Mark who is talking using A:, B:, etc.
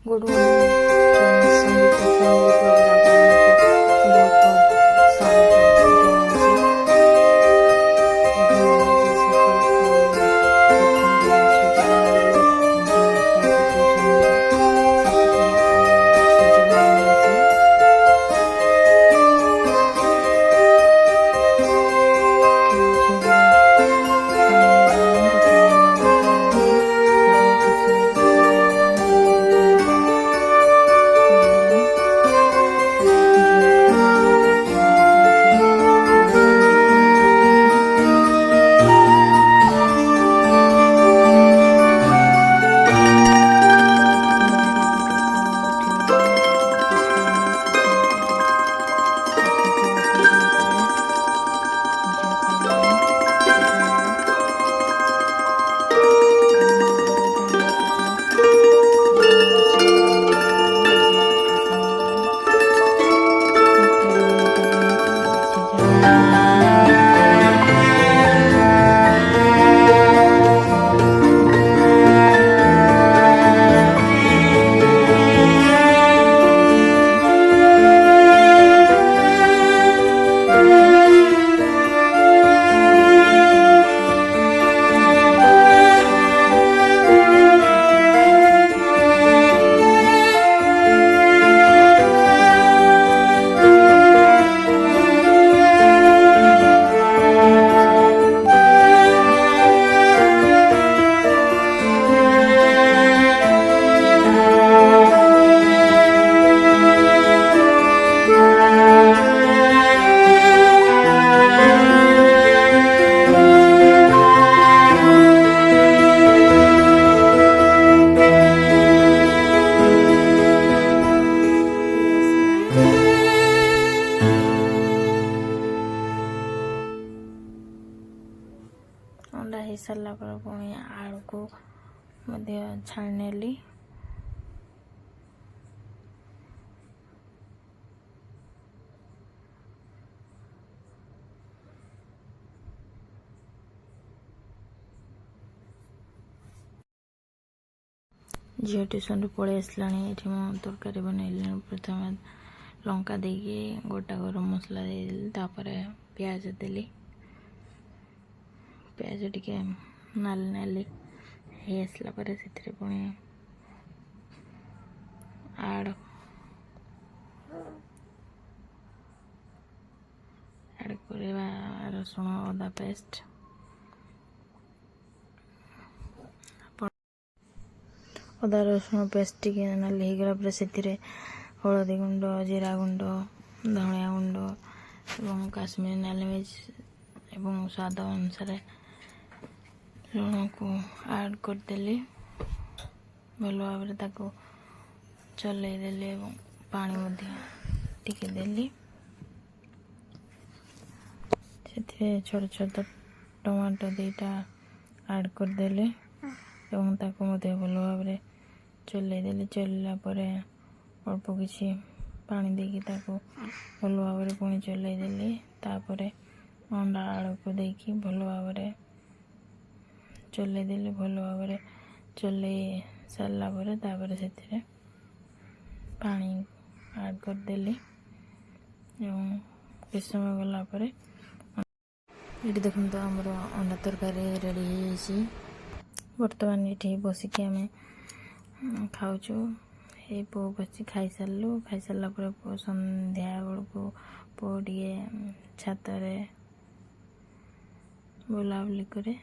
A: Good morning संगीत family programme में बहुत बहुत स्वागत है। अंडा हो सारा पर पुणी आलू को छाणी झील ट्यूशन पलि आसला ये तरकारी बनैली प्रथम लंका देकी गोटा गरम मसला देपर प्याज देली प्याज टिके नाली नाली हो आसला से पुणी आड़ करवा रसुण अदा पेस्ट अदा रसुण पेस्ट टिके नाली हो गला से हलदी गुंड जीरा गुंड धनिया गुंड एवं काश्मीरी नाली मिर्च एवं स्वाद अनुसार लुण को ऐड करदेली भल भाव चलदेली पानी टिके देली से छोट छोट टमाटो दुईटा ऐड करदेली भल भाव चलदेली चलला अल्प किसी पानी देकी भल भाव पुणी चलदेली अंडा आलू को देकी भल भाव चलदेली भल भाव चल सारा पर से पानी ऐड करदेली किछ समय गलापर ये देखो तो आमर अंडा तरकारी रेडी हो बर्तमान ये बसिक आम खाऊ ये पु बस खाई सारू खाई सारा संध्या बेलू पु टे छात बुलाबुली करे।